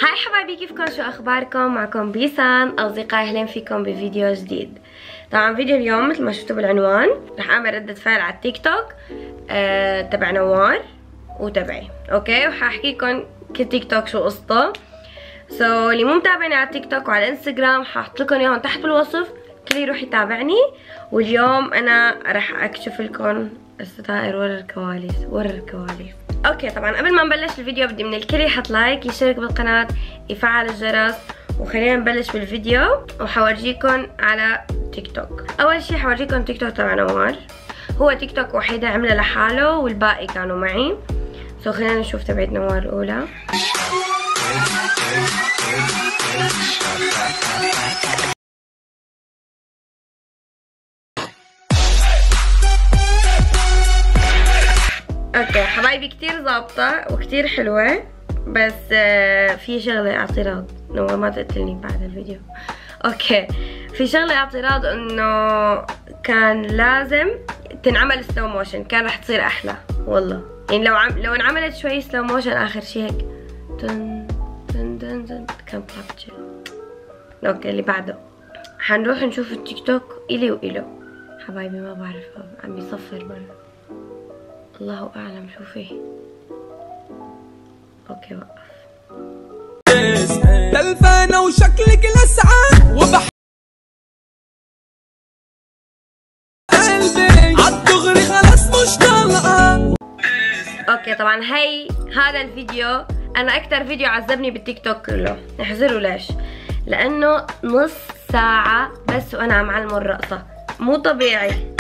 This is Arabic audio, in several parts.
هاي حبايبي، كيفكم؟ شو اخباركم؟ معكم بيسان. اصدقائي اهلا فيكم بفيديو جديد. طبعا فيديو اليوم مثل ما شفتوا بالعنوان رح اعمل ردة فعل على التيك توك تبع نوار وتبعي، اوكي؟ وحاحكي لكم كل تيك توك شو قصته. اللي مو متابعني على التيك توك وعلى الانستغرام حاحط لكم اياهم تحت بالوصف، كل يروح يتابعني. واليوم انا رح اكشف لكم الستائر ورا الكواليس. اوكي، طبعا قبل ما نبلش الفيديو بدي من الكل يحط لايك، يشترك بالقناة، يفعل الجرس، وخلينا نبلش بالفيديو. وحورجيكم على تيك توك. اول شي حورجيكم تيك توك تبع نوار، هو تيك توك وحيدة عمله لحاله والباقي كانوا معي. خلينا نشوف تبعت نوار الاولى. اوكي حبايبي، كتير ظابطة وكتير حلوة، بس في شغلة اعتراض. نوار ما تقتلني بعد الفيديو. اوكي، في شغلة اعتراض انه كان لازم تنعمل سلو موشن، كان رح تصير احلى والله. يعني لو انعملت شوي سلو موشن اخر شي هيك تن تن تن تن كان طلعت شي. اوكي، اللي بعده حنروح نشوف التيك توك الي وإله. حبايبي ما بعرف، عم بيصفر برا، الله اعلم شو فيه. اوكي وقف. تلفانة وشكلك لسعة وبح قلبي عالدغري خلص مش طالقة. اوكي طبعا هذا الفيديو انا اكتر فيديو عذبني بالتيك توك كله. احذروا ليش؟ لانه نص ساعة بس وانا عم علمه الرقصة، مو طبيعي.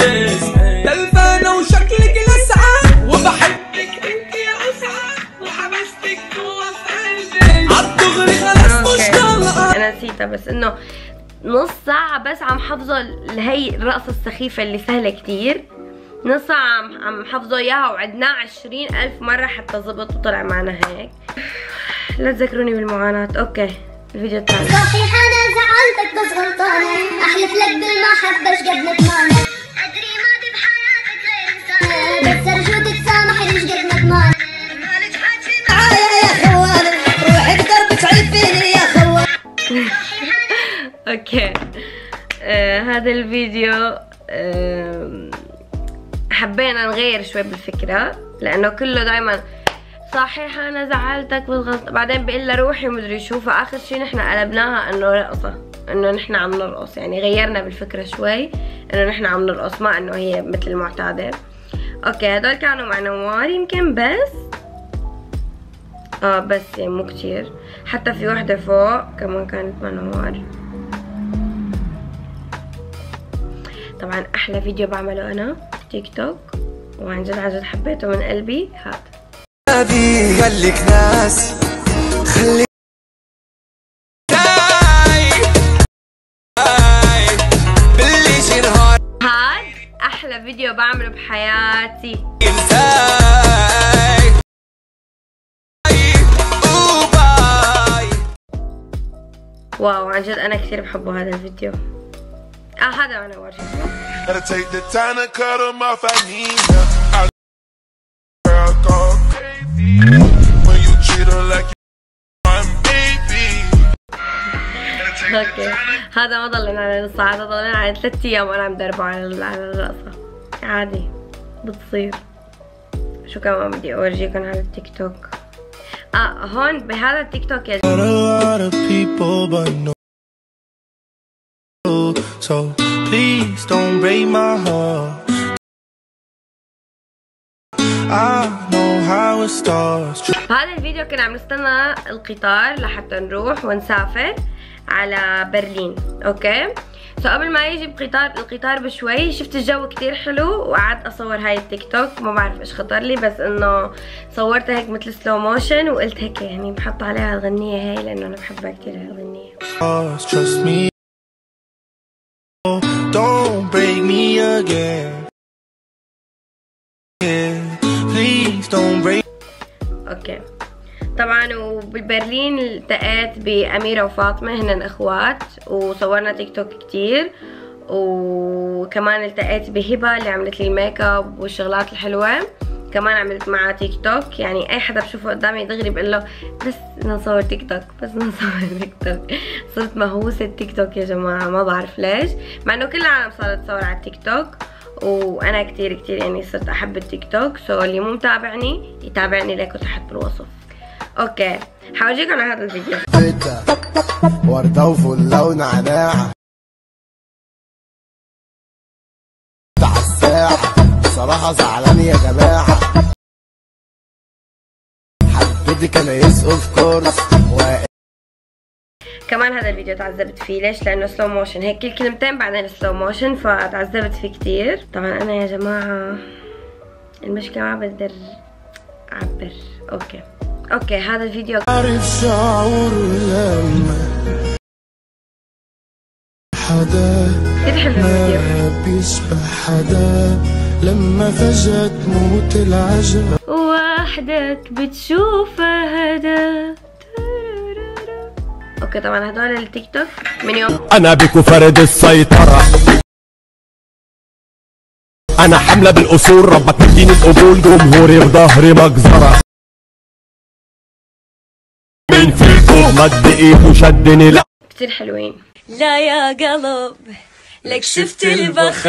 تلفانة وشكلك لسعة وبحبك انت يا اسعة وحبستك جوا قلبي عالدغري خلص مش طالقة. انا نسيتها، بس انه نص ساعة بس عم حفظه هي الرقصة السخيفة اللي سهلة كتير. نص ساعة عم حفظه اياها وعدناه 20,000 مرة حتى زبط وطلع معنا هيك. لا تذكروني بالمعاناة. اوكي الفيديو الثاني. صحيح انا زعلتك بس غلطانة، احلف لك بالمحبة شقد ندمانة، ادري ماضي بحياتك غير انسانة، بس ارجوك تسامحني شقد ندمانة، مالك حاجي معايا يا خوانة، روحي بدربك عيفيني يا خوانة. اوكي هذا الفيديو حبينا نغير شوي بالفكرة، لانه كله دايما صحيح انا زعلتك بالغلط، بعدين بقول له روحي ومدري شو. فاخر شي نحن قلبناها انه رقصة، انه نحن عم نرقص، يعني غيرنا بالفكرة شوي انه نحن عم نرقص، ما انه هي مثل المعتادة. اوكي هدول كانوا مع نوار يمكن بس بس يعني مو كتير. حتى في وحدة فوق كمان كانت مع نوار. طبعا احلى فيديو بعمله انا تيك توك، وعن جد حبيته من قلبي. هذا خليك ناس خليك هاد احلى فيديو بعمله بحياتي. واو عن جد انا كثير بحبه هذا الفيديو. هذا انا ورجيكم. اوكي هذا ما ضلنا على نص ساعة، ضلنا على 3 ايام وانا عم دربه على الرقصة. عادي بتصير. شو كمان بدي اورجيكم على التيك توك؟ هون بهذا التيك توك يا بهذا الفيديو كنا عم نستنى القطار لحتى نروح ونسافر على برلين. اوكي قبل ما يجي القطار بشوي شفت الجو كتير حلو وقعدت اصور هاي التيك توك. ما بعرف ايش خطر لي، بس انه صورتها هيك مثل سلو موشن، وقلت هيك يعني بحط عليها الغنية هاي لانه انا بحبها كتير هاي الغنية. اوكي طبعا وبالبرلين التقيت بأميرة وفاطمة، هن اخوات، وصورنا تيك توك كتير. وكمان التقيت بهبة اللي عملت لي الميك اب والشغلات الحلوة. كمان عملت معاه تيك توك. يعني اي حدا بشوفه قدامي دغري بقول له بس بدنا نصور تيك توك، بس بدنا نصور تيك توك. صرت مهووسة تيك توك يا جماعة، ما بعرف ليش، مع انه كل العالم صارت تصور على التيك توك، وانا كتير يعني صرت احب التيك توك. سو اللي مو متابعني يتابعني، ليكو تحت بالوصف. اوكي حورجيكم على هذا الفيديو. وردة وفلة ونعناع على الساعة، بصراحة زعلان يا جماعة. حبيتك انا يس اوف كورس. كمان هذا الفيديو تعذبت فيه، ليش؟ لانه سلو موشن، هيك كل كلمتين بعدين سلو موشن، فتعذبت فيه كتير. طبعا انا يا جماعة المشكلة ما بقدر اعبر. اوكي هذا الفيديو عارف شعور لما حدا كتير حلو الفيديو، ما بيشبه حدا، لما فجأة تموت العجب وحدك بتشوف هذا. اوكي طبعا هدول التيك توك من يوم انا بكو فرد السيطرة، انا حملة بالاصول، ربك يديني القبول، جمهوري بظهري مجزرة. مين فيكم مد ايده وشدني؟ لا كتير حلوين. لا يا قلب لك شفت البخت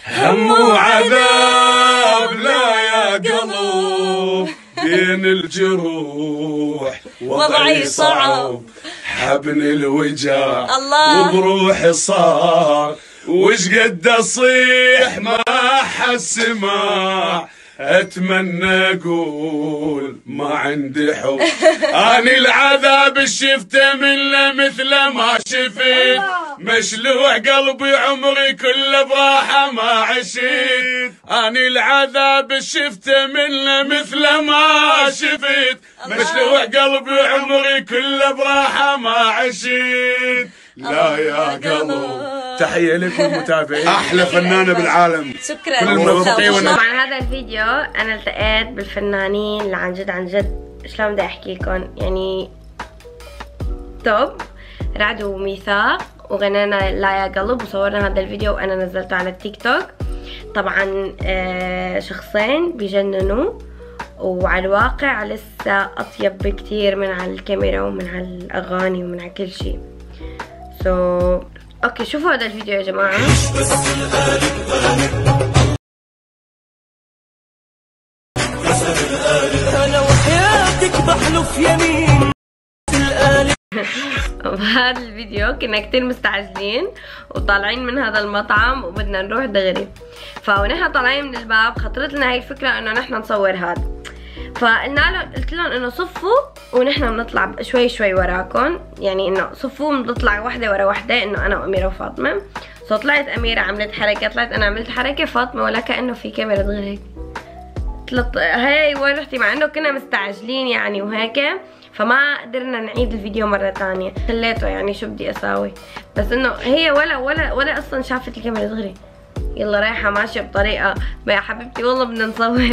هم وعذاب، لا يا قلب بين الجروح وضعي صعب، حبني الوجع الله وبروحي صار، وش قد اصيح ما حسمع، اتمنى اقول ما عندي حب. اني العذاب شفته منه مثل ما شفت، مشلوع قلبي عمري كله براحه ما عشت. اني العذاب شفته منه مثل ما شفت، مشلوع قلبي عمري كله براحه ما عشت. لا يا قلب. تحية لكم المتابعين، أحلى فنانة بالعالم. شكرا. طبعا هذا الفيديو أنا التقيت بالفنانين اللي عن جد شلون بدي أحكي لكم، يعني توب. رعد وميثاق، وغنينا لا يا قلب، وصورنا هذا الفيديو وأنا نزلته على التيك توك. طبعا شخصين بيجننوا، وعلى الواقع لسه أطيب بكتير من على الكاميرا ومن على الأغاني ومن على كل شيء. اوكي شوفوا هذا الفيديو يا جماعة. انا وحياتك بحلف يمين. بهذا الفيديو كنا كتير مستعجلين وطالعين من هذا المطعم وبدنا نروح دغري، فونحن طالعين من الباب خطرت لنا هاي الفكرة انه نحن نصور هذا، فقلنا لهم قلت لهم انه صفوا ونحن بنطلع شوي وراكم، يعني انه صفوا بنطلع وحده ورا وحده، انه انا واميره وفاطمه. سو طلعت اميره عملت حركه، طلعت انا عملت حركه، فاطمه ولا كانه في كاميرا دغري هيك هاي وين رحتي، مع انه كنا مستعجلين يعني وهيك، فما قدرنا نعيد الفيديو مره ثانيه، خليته يعني شو بدي اساوي، بس انه هي ولا اصلا شافت الكاميرا دغري. يلا رايحه ماشيه بطريقه يا حبيبتي والله بدنا نصور.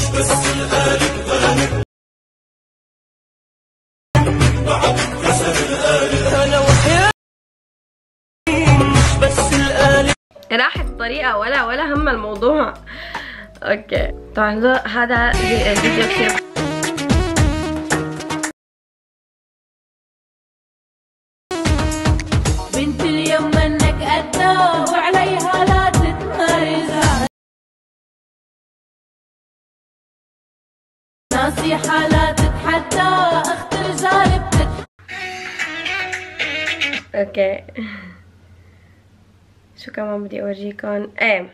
راحت بطريقه ولا هم الموضوع. اوكي طبعا هذا الفيديو كثير بنت اليوم منك قدها وعليها لا تتمرزها، نصيحة لا تتحدى اخت رجال اوكي شو كمان بدي اورجيكم. ايه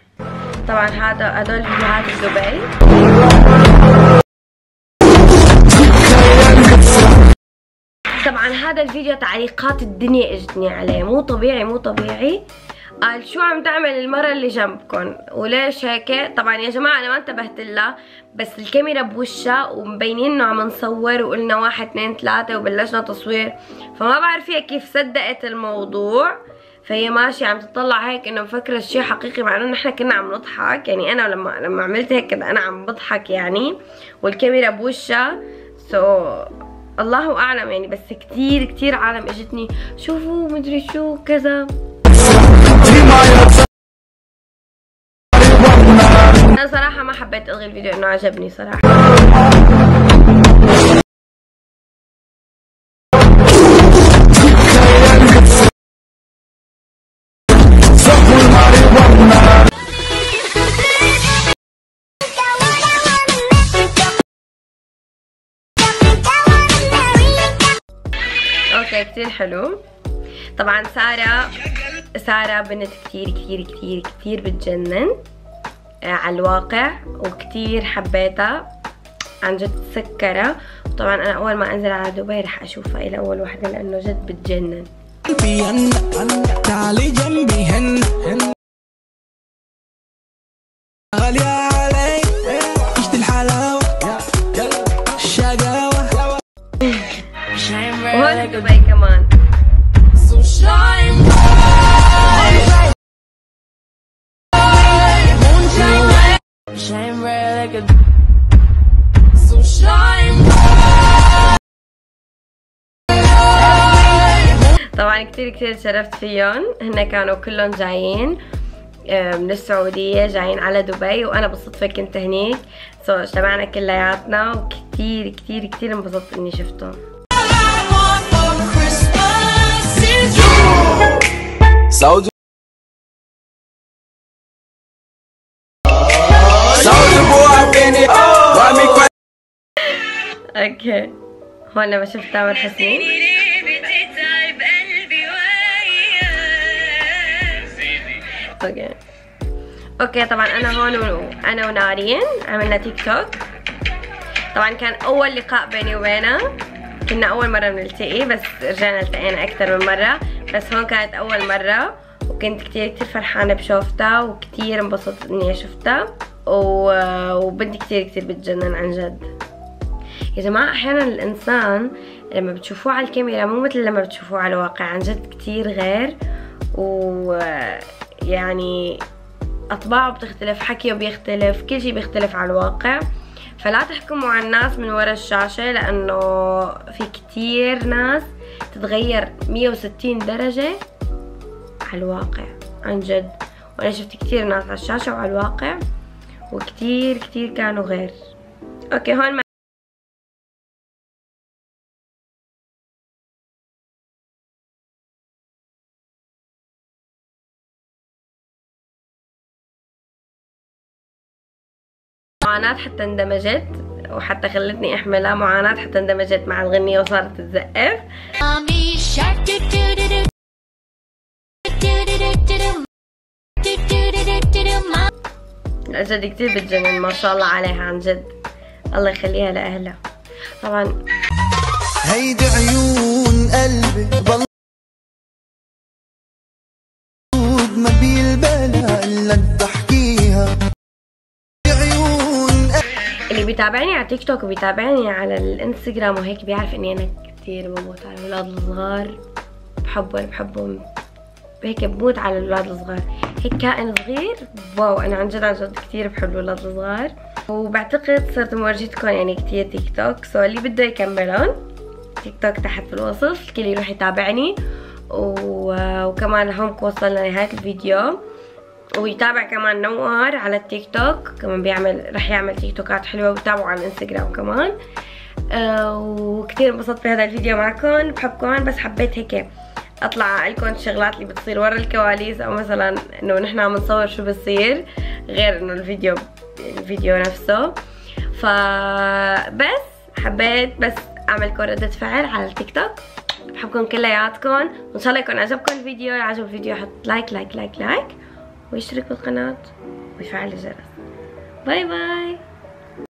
طبعا هدول فيديوهات بدبي. طبعا هذا الفيديو تعليقات الدنيا اجتني عليه، مو طبيعي. قال شو عم تعمل المرة اللي جنبكم وليش هيك؟ طبعا يا جماعة انا ما انتبهت لها، بس الكاميرا بوشها ومبينين انه عم نصور وقلنا 1 2 3 وبلشنا تصوير، فما بعرف هي كيف صدقت الموضوع، فهي ماشية عم تطلع هيك انه مفكرة الشيء حقيقي، مع انه نحن كنا عم نضحك، يعني انا لما عملت هيك كده انا عم بضحك يعني، والكاميرا بوشها. الله اعلم يعني، بس كتير عالم اجتني شوفوا مدري شو كذا. انا صراحة ما حبيت الغي الفيديو انه عجبني صراحة. اوكي كتير حلو. طبعا سارة بنت كتير كتير كتير كتير بتجنن على الواقع، وكتير حبيتها عن جد سكرة. وطبعا انا اول ما انزل على دبي رح اشوفها الى اول وحدة لانه جد بتجنن. تعالي جنبي هن غالية علي عشت الحلاوة الشقاوة وهون دبي كمان. طبعا كتير كتير تشرفت فيهم. هن كانوا كلهم جايين من السعودية، جايين على دبي، وانا بالصدفة كنت هنيك، اجتمعنا كلياتنا، وكتير كتير كتير انبسطت اني شفتهم. سعودي اوكي هون لما شفت تامر حسني. اوكي طبعا انا هون انا ونارين عملنا تيك توك. طبعا كان اول لقاء بيني وبينها، كنا اول مرة بنلتقي، بس رجعنا التقينا اكثر من مرة، بس هون كانت اول مرة، وكنت كتير كتير فرحانة بشوفتها، وكتير انبسطت اني شفتها، وبنتي كتير كتير بتجنن عن جد. يا جماعة احيانا الانسان لما بتشوفوه على الكاميرا مو مثل لما بتشوفوه على الواقع، عن جد كتير غير، ويعني اطباعه بتختلف، حكيه بيختلف، كل شي بيختلف على الواقع. فلا تحكموا على الناس من وراء الشاشة، لانه في كتير ناس تتغير 160 درجة على الواقع عن جد. وانا شفت كتير ناس على الشاشة وعلى الواقع، وكتير كتير كانوا غير. اوكي هون معاناة حتى اندمجت، وحتى خلتني احملها معاناة حتى اندمجت مع الغنية وصارت تزقف. جد كتير بتجنن، ما شاء الله عليها عن جد، الله يخليها لأهلها. طبعا هيدي عيون قلبي بلود ما بيلبالها الا تحكيها. اللي بيتابعني على تيك توك وبيتابعني على الانستغرام وهيك بيعرف اني انا كتير بموت على الاولاد الصغار، بحبهم هيك، بموت على الاولاد الصغار، هيك كائن صغير، واو انا عن جد كتير بحب الاولاد الصغار. وبعتقد صرت مورجيتكم يعني كتير تيك توك، اللي بده يكملون تيك توك تحت في الوصف، الكل يروح يتابعني، وكمان هون وصلنا لنهاية الفيديو. ويتابع كمان نوار على التيك توك، كمان رح يعمل تيك توكات حلوة، وتابعوا على الانستغرام كمان. وكتير انبسطت بهذا الفيديو معكم، بحبكم، بس حبيت هيك اطلع لكم الشغلات اللي بتصير ورا الكواليس، او مثلا انه نحن عم نصور شو بصير غير انه الفيديو نفسه. فبس حبيت بس اعملكم ردة فعل على التيك توك. بحبكم كلياتكم، وان شاء الله يكون عجبكم الفيديو. لو عجب الفيديو حط لايك ويشترك بالقناة ويفعل الجرس. باي باي.